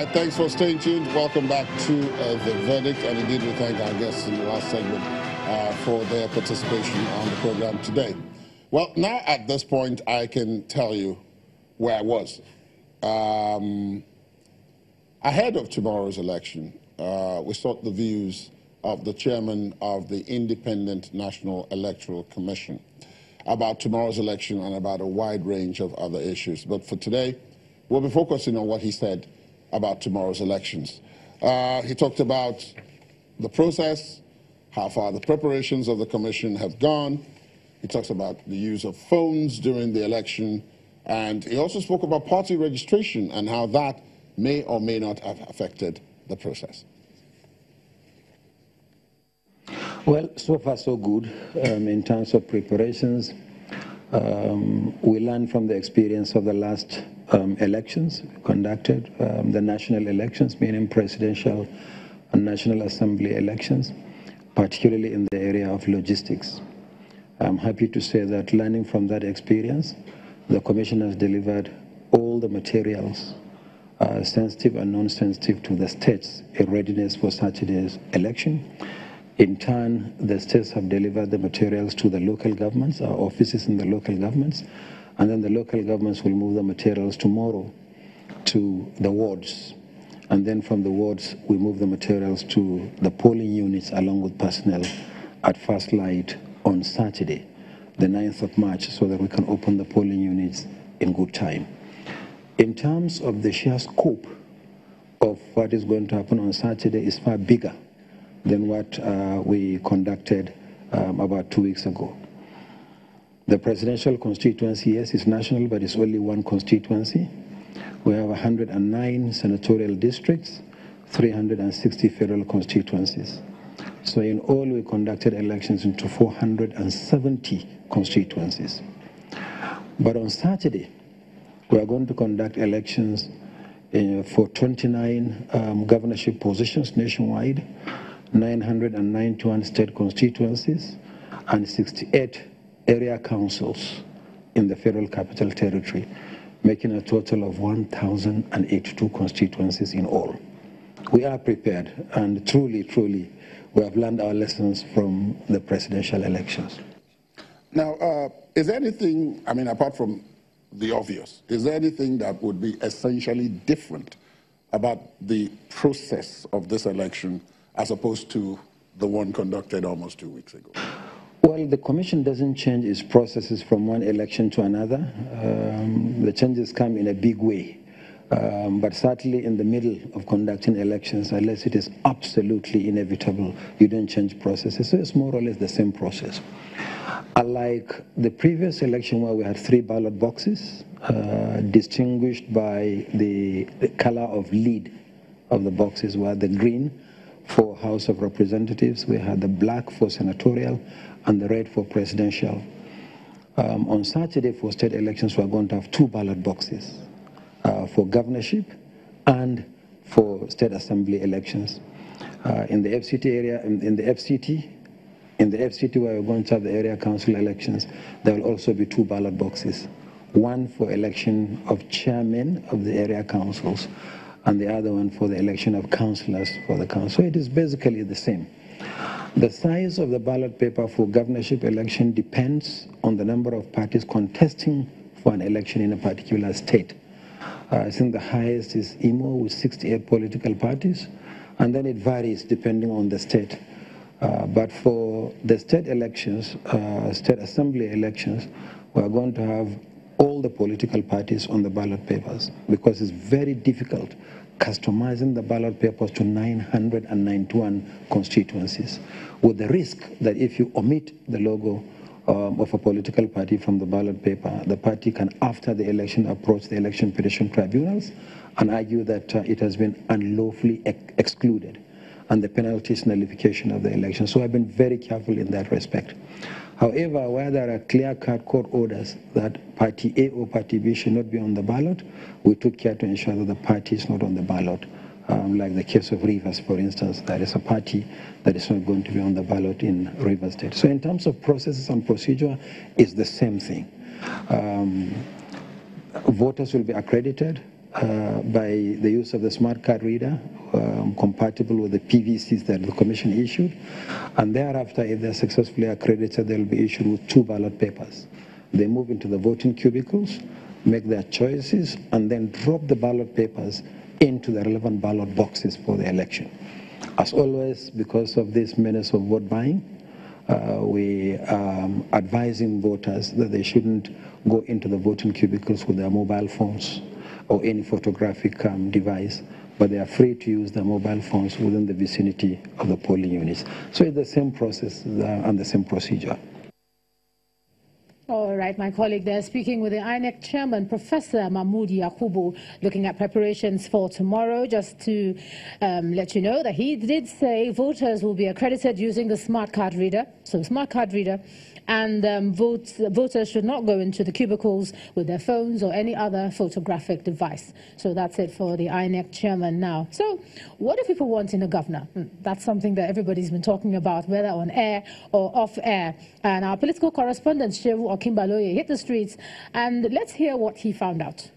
right, thanks for staying tuned. Welcome back to The Verdict. And indeed, we thank our guests in the last segment for their participation on the program today. Well, now at this point, I can tell you where I was. Ahead of tomorrow's election, we sought the views of the chairman of the Independent National Electoral Commission about tomorrow's election and about a wide range of other issues. But for today, we'll be focusing on what he said about tomorrow's elections. He talked about the process, how far the preparations of the commission have gone. He talks about the use of phones during the election, and he also spoke about party registration and how that may or may not have affected the process. Well, so far so good in terms of preparations. We learned from the experience of the last elections conducted, the national elections, meaning presidential and National Assembly elections, particularly in the area of logistics. I'm happy to say that learning from that experience, the Commission has delivered all the materials, sensitive and non-sensitive, to the states in readiness for Saturday's election. In turn, the states have delivered the materials to the local governments, our offices in the local governments, and then the local governments will move the materials tomorrow to the wards. And then from the wards, we move the materials to the polling units along with personnel at first light on Saturday, the 9th of March, so that we can open the polling units in good time. In terms of the sheer scope of what is going to happen on Saturday is far bigger than what we conducted about 2 weeks ago. The presidential constituency, yes, is national, but it's only one constituency. We have 109 senatorial districts, 360 federal constituencies. So in all, we conducted elections into 470 constituencies. But on Saturday, we are going to conduct elections for 29 governorship positions nationwide, 991 state constituencies, and 68 area councils in the Federal Capital Territory, making a total of 1,082 constituencies in all. We are prepared, and truly, truly, we have learned our lessons from the presidential elections. Now, is there anything, I mean, apart from the obvious, is there anything that would be essentially different about the process of this election as opposed to the one conducted almost 2 weeks ago? Well, the Commission doesn't change its processes from one election to another. The changes come in a big way. But certainly in the middle of conducting elections, unless it is absolutely inevitable, you don't change processes. So it's more or less the same process. Unlike the previous election where we had 3 ballot boxes, distinguished by the color of lead of the boxes, were the green for House of Representatives, we had the black for senatorial, and the red for presidential. On Saturday for state elections, we are going to have 2 ballot boxes for governorship and for state assembly elections. In the FCT area, in the FCT where we're going to have the area council elections, there will also be 2 ballot boxes, one for election of chairmen of the area councils, and the other one for the election of councillors for the council. So it is basically the same. The size of the ballot paper for governorship election depends on the number of parties contesting for an election in a particular state. I think the highest is Imo with 68 political parties, and then it varies depending on the state. But for the state elections, state assembly elections, we are going to have all the political parties on the ballot papers, because it's very difficult customizing the ballot papers to 991 constituencies, with the risk that if you omit the logo of a political party from the ballot paper, the party can, after the election, approach the election petition tribunals and argue that it has been unlawfully excluded, and the penalty is nullification of the election. So I've been very careful in that respect. However, where there are clear-cut court orders that Party A or Party B should not be on the ballot, we took care to ensure that the party is not on the ballot. Like the case of Rivers, for instance, there is a party that is not going to be on the ballot in Rivers State. So in terms of processes and procedure, it's the same thing. Voters will be accredited. by the use of the smart card reader, compatible with the PVCs that the Commission issued. And thereafter, if they're successfully accredited, they'll be issued with 2 ballot papers. They move into the voting cubicles, make their choices, and then drop the ballot papers into the relevant ballot boxes for the election. As always, because of this menace of vote buying, we are advising voters that they shouldn't go into the voting cubicles with their mobile phones or any photographic device, but they are free to use their mobile phones within the vicinity of the polling units. So it's the same process and the same procedure. All right, my colleague there speaking with the INEC chairman, Professor Mahmoud Yakubu, looking at preparations for tomorrow. Just to let you know that he did say voters will be accredited using the smart card reader. So smart card reader, and voters should not go into the cubicles with their phones or any other photographic device. So that's it for the INEC chairman now. So what do people want in a governor? That's something that everybody's been talking about, whether on air or off air. And our political correspondent, Shehu Okimbaloye, hit the streets, and let's hear what he found out.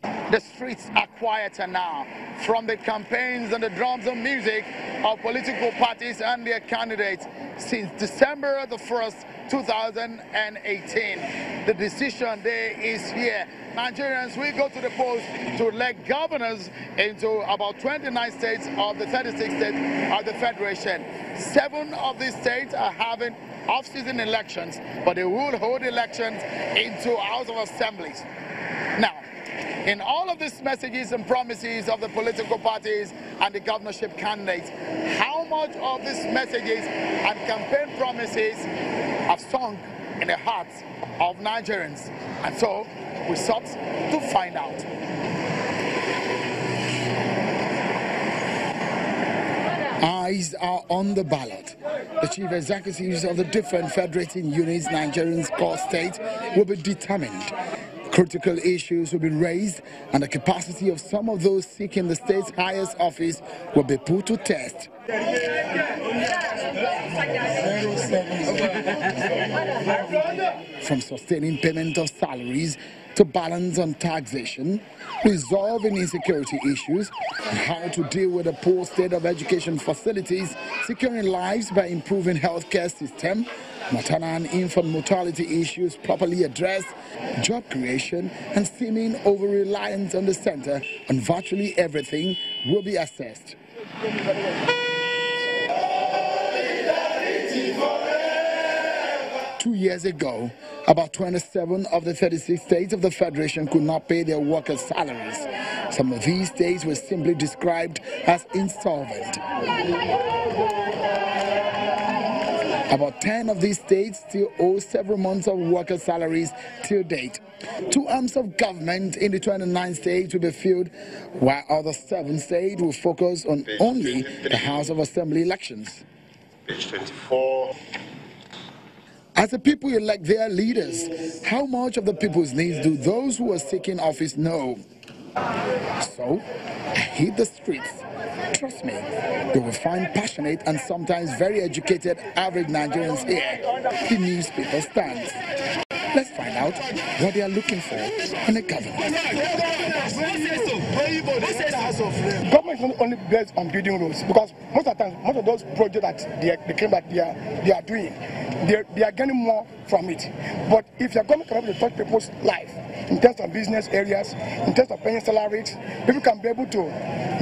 The streets are quieter now from the campaigns and the drums and music of political parties and their candidates since December the 1st, 2018. The decision day is here. Nigerians will go to the polls to elect governors into about 29 states of the 36 states of the Federation. 7 of these states are having off-season elections, but they will hold elections into House of Assemblies. Now, in all of these messages and promises of the political parties and the governorship candidates, how much of these messages and campaign promises have sunk in the hearts of Nigerians? And so we sought to find out. Eyes are on the ballot. The chief executives of the different federating units Nigerians call states will be determined. Critical issues will be raised, and the capacity of some of those seeking the state's highest office will be put to test. From sustaining payment of salaries to balance on taxation, resolving insecurity issues, and how to deal with the poor state of education facilities, securing lives by improving healthcare system, maternal and infant mortality issues properly addressed, job creation, and seeming over-reliance on the center on virtually everything will be assessed. 2 years ago, about 27 of the 36 states of the Federation could not pay their workers' salaries. Some of these states were simply described as insolvent. About 10 of these states still owe several months of workers' salaries till date. 2 arms of government in the 29 states will be filled, while other 7 states will focus on only the House of Assembly elections. Page 24. As the people elect their leaders, how much of the people's needs do those who are seeking office know? So, I hit the streets. Trust me, you will find passionate and sometimes very educated average Nigerians here. The newspaper stands. Let's find out what they are looking for in a government. Government is not only based on building roads, because most of the time, most of those projects that they claim that they are doing, they are getting more from it. But if your government can help to touch people's life in terms of business areas, in terms of paying salaries, people can be able to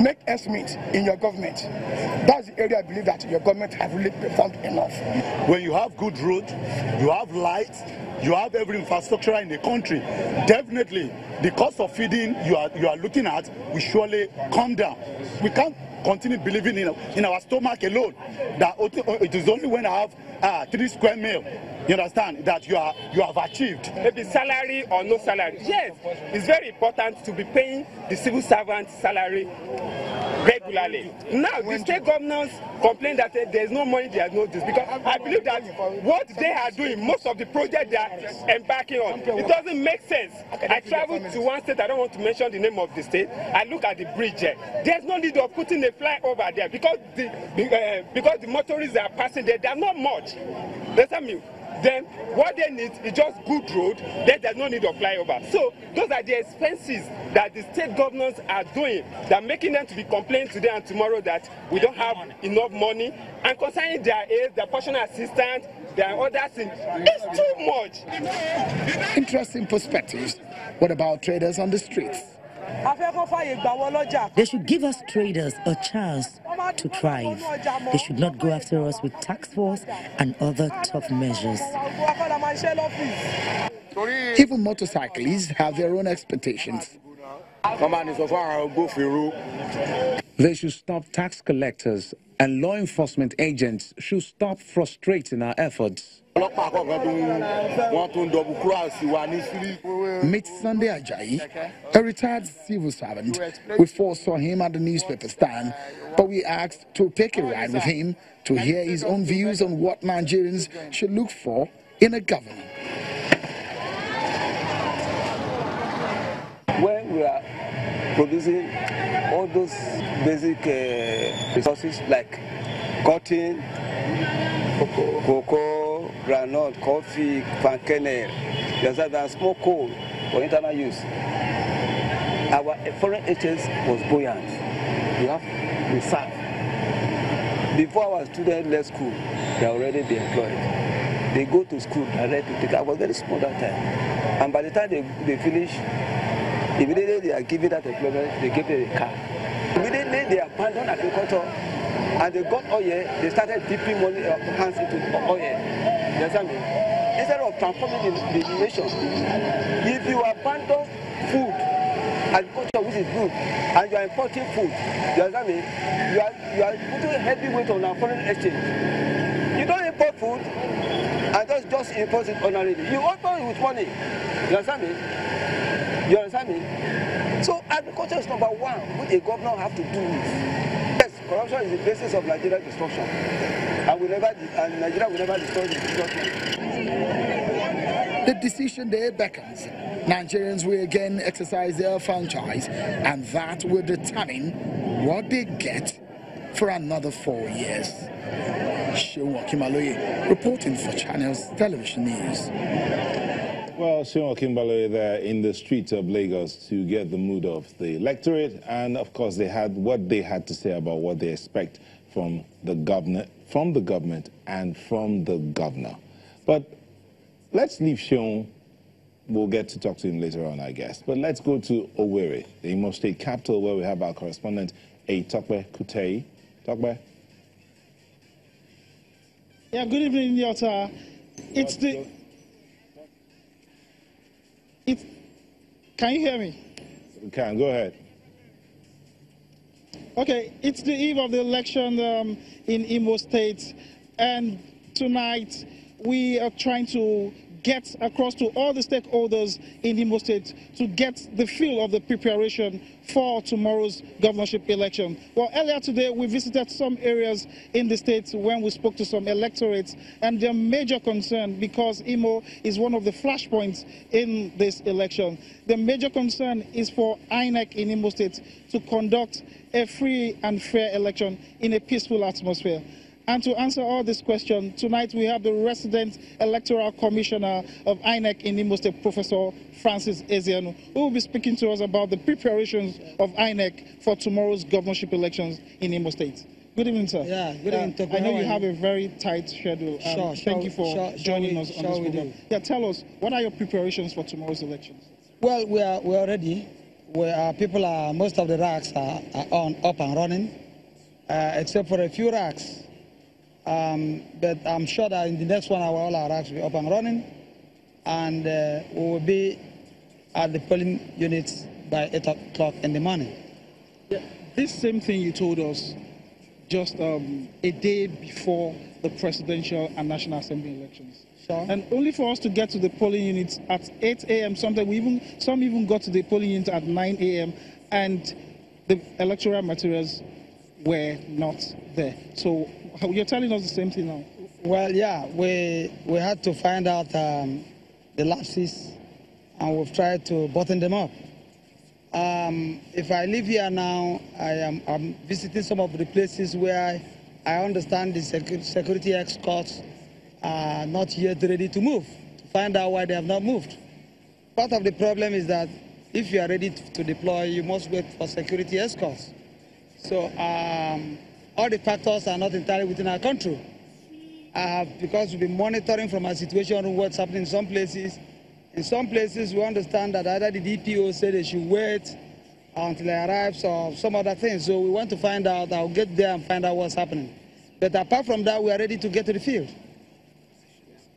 make ends meet in your government. That's the area I believe that your government have really performed enough. When you have good road, you have light, you have every infrastructure in the country, definitely the cost of feeding you are looking at will surely come down. We can't continue believing in our stomach alone, that it is only when I have 3 square meal, you understand, that you have achieved. Maybe salary or no salary. Yes, it's very important to be paying the civil servant salary regularly. Now, the state governors complain that there's no money, there's no this, because I believe that what they are doing, most of the projects they are embarking on, it doesn't make sense. I traveled to one state, I don't want to mention the name of the state, I look at the bridge there. There's no need of putting a flyover there, because the motorists that are passing there, they're not much. Listen me. Then what they need is just good road, then there's no need of flyover. So those are the expenses that the state governors are doing, that making them to be complaining today and tomorrow that we don't have enough money. And concerning their aides, their personal assistants, their other things, it's too much. Interesting perspectives. What about traders on the streets? They should give us traders a chance to thrive. They should not go after us with tax force and other tough measures. Even motorcyclists have their own expectations. They should stop tax collectors, and law enforcement agents should stop frustrating our efforts. Meet Sunday Ajayi, a retired civil servant. We first saw him at the newspaper stand, but we asked to take a ride with him to hear his own views on what Nigerians should look for in a government. When we are producing all those basic resources like cotton, cocoa, granite, coffee, palm kernel, and small coal for internal use, our foreign agents was buoyant. We have reserve. Before our students left school, they are already be employed. They go to school directly. I was very small that time. And by the time they finish, immediately they are giving that employment, they give them a car. Immediately they abandon agriculture and they got oil, they started dipping money hands into oil. You understand me? Instead of transforming the nation, if you abandon food, agriculture which is good, and you are importing food, you understand me? You are putting heavy weight on our foreign exchange. You don't import food and just import it honorably. You import it with money. You understand me? You understand me? So agriculture is number one, which a governor have to do. Yes, corruption is the basis of Nigeria's destruction, and Nigeria will never destroy the destruction. The decision there beckons. Nigerians will again exercise their franchise, and that will determine what they get for another 4 years. Shewa Kimaloye, reporting for Channels Television News. Well, Shewa Kimaloye there in the streets of Lagos to get the mood of the electorate, and of course they had what they had to say about what they expect from the government and from the governor. But let's leave Shewa. We'll get to talk to him later on, I guess. But let's go to Owerri, the Imo State capital, where we have our correspondent, Pt.10. Tokbe. Yeah, good evening, Yota. Can you hear me? We can, go ahead. Okay, it's the eve of the election in Imo State, and tonight we are trying to get across to all the stakeholders in Imo State to get the feel of the preparation for tomorrow's governorship election. Well, earlier today, we visited some areas in the state when we spoke to some electorates, and their major concern, because Imo is one of the flashpoints in this election, the major concern is for INEC in Imo State to conduct a free and fair election in a peaceful atmosphere. And to answer all these questions, tonight we have the resident electoral commissioner of INEC in Imo State, Professor Francis Ezeanu, who will be speaking to us about the preparations of INEC for tomorrow's governorship elections in Imo State. Good evening, sir. Yeah, good evening. I know you have a very tight schedule. Thank you for joining us on this program. Yeah, tell us, what are your preparations for tomorrow's elections? Well, we are ready. Most of the racks are up and running, except for a few racks. But I'm sure that in the next 1 hour, all our racks will be up and running, and we will be at the polling units by 8 o'clock in the morning. Yeah, this same thing you told us just a day before the presidential and National Assembly elections. Sure. And only for us to get to the polling units at 8 a.m. Sometimes some even got to the polling units at 9 a.m. and the electoral materials were not there. So you're telling us the same thing now? Well, yeah, we had to find out the lapses, and we've tried to button them up. If I live here now, I'm visiting some of the places where I understand the security escorts are not yet ready to move, to find out why they have not moved. Part of the problem is that if you are ready to deploy, you must wait for security escorts. So all the factors are not entirely within our control. Because we've been monitoring from our situation what's happening in some places. In some places, we understand that either the DPO said they should wait until it arrives or some other things. So we want to find out, I'll get there and find out what's happening. But apart from that, we are ready to get to the field.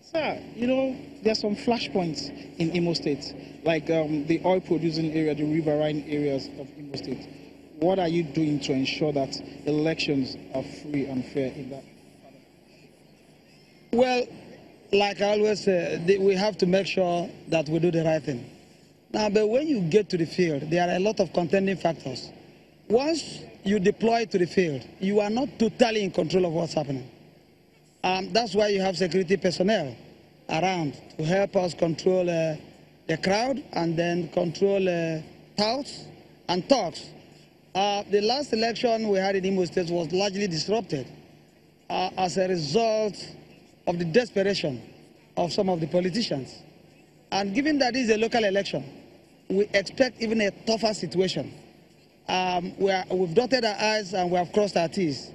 Sir, you know, there's some flashpoints in Imo State, like the oil-producing area, the riverine areas of Imo State. What are you doing to ensure that elections are free and fair in that? Well, like I always say, we have to make sure that we do the right thing. Now, but when you get to the field, there are a lot of contending factors. Once you deploy to the field, you are not totally in control of what's happening. That's why you have security personnel around to help us control the crowd and then control touts and talks. The last election we had in Imo State was largely disrupted as a result of the desperation of some of the politicians. And given that this is a local election, we expect even a tougher situation. We've dotted our I's and we have crossed our T's,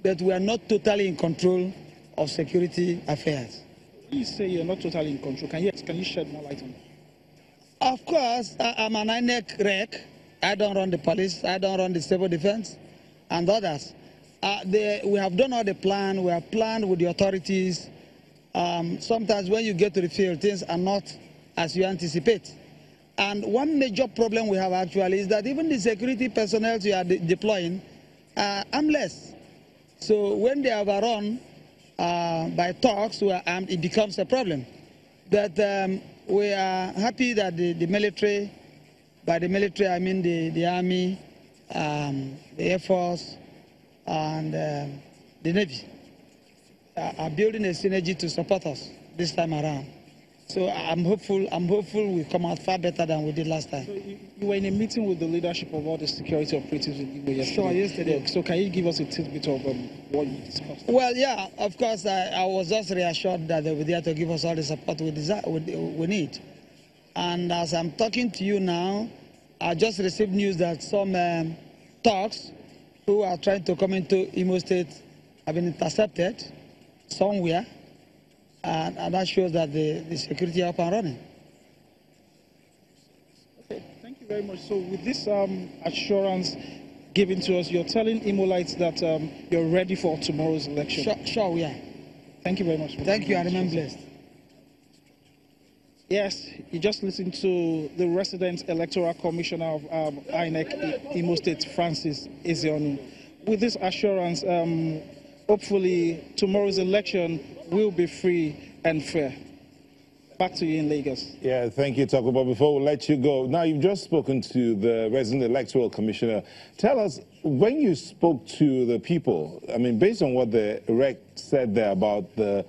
but we are not totally in control of security affairs. When you say you're not totally in control, can you shed more light on that? Of course, I'm an INEC rec. I don't run the police, I don't run the civil defense, and others. We have done all the plan, we have planned with the authorities. Sometimes when you get to the field, things are not as you anticipate. And one major problem we have actually is that even the security personnel you are deploying are armless. So when they are overrun by talks, it becomes a problem. But we are happy that the military, by the military I mean the Army, the Air Force, and the Navy, are building a synergy to support us this time around. So I'm hopeful we come out far better than we did last time. So you were in a meeting with the leadership of all the security operatives in Igbo yesterday. Sure, yesterday. Yeah, so can you give us a tidbit of what you discussed? Well, yeah, of course, I was just reassured that they were there to give us all the support we need. And as I'm talking to you now, I just received news that some talks who are trying to come into Imo State have been intercepted somewhere. And that shows that the security is up and running. Okay, thank you very much. So with this assurance given to us, you're telling Imolites that you're ready for tomorrow's election? Sure, we are. Thank you very much. Thank you, I remain blessed. Yes, you just listened to the resident electoral commissioner of INEC Imo State, Francis Ezeonu. With this assurance, hopefully tomorrow's election will be free and fair. Back to you in Lagos. Yeah, thank you, Taco. But before we let you go, now you've just spoken to the resident electoral commissioner. Tell us, when you spoke to the people, I mean, based on what the rec said there about the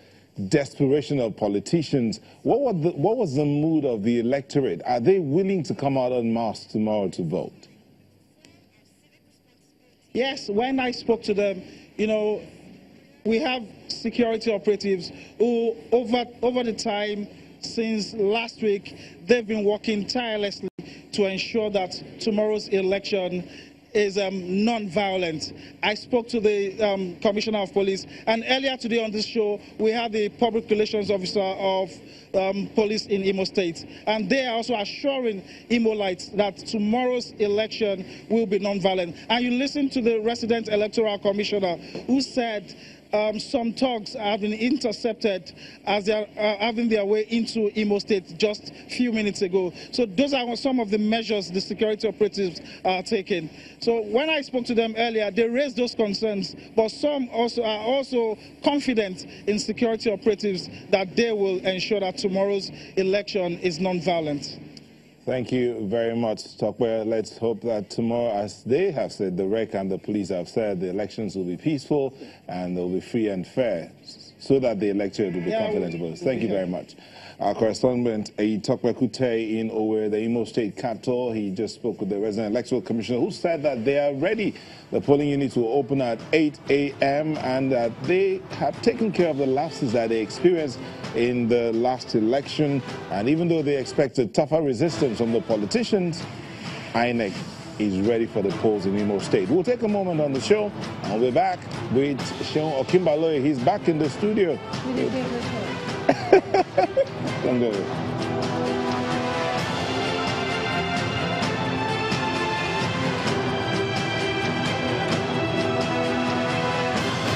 desperation of politicians, what was the mood of the electorate? Are they willing to come out en masse tomorrow to vote? Yes, when I spoke to them, you know, we have security operatives who, over the time since last week, they've been working tirelessly to ensure that tomorrow's election is non-violent. I spoke to the Commissioner of Police, and earlier today on this show, we had the Public Relations Officer of Police in Imo State, and they are also assuring Imolites that tomorrow's election will be non-violent. And you listen to the resident electoral commissioner who said some thugs have been intercepted as they are having their way into Imo State just a few minutes ago. So those are some of the measures the security operatives are taking. So when I spoke to them earlier, they raised those concerns, but some also are also confident in security operatives that they will ensure that tomorrow's election is non-violent. Thank you very much, Tokwe. Let's hope that tomorrow, as they have said, the REC and the police have said, the elections will be peaceful and they'll be free and fair. so that the electorate will be confident to vote. Thank you very much. Our correspondent, Pt.10 in Owerri, the Imo State capital, he just spoke with the resident electoral commissioner who said that they are ready. The polling units will open at 8 a.m. and that they have taken care of the lapses that they experienced in the last election. And even though they expected tougher resistance from the politicians, INEC is ready for the polls in Imo State. We'll take a moment on the show and we'll be back with Seun Okinbaloye. He's back in the studio. Don't go.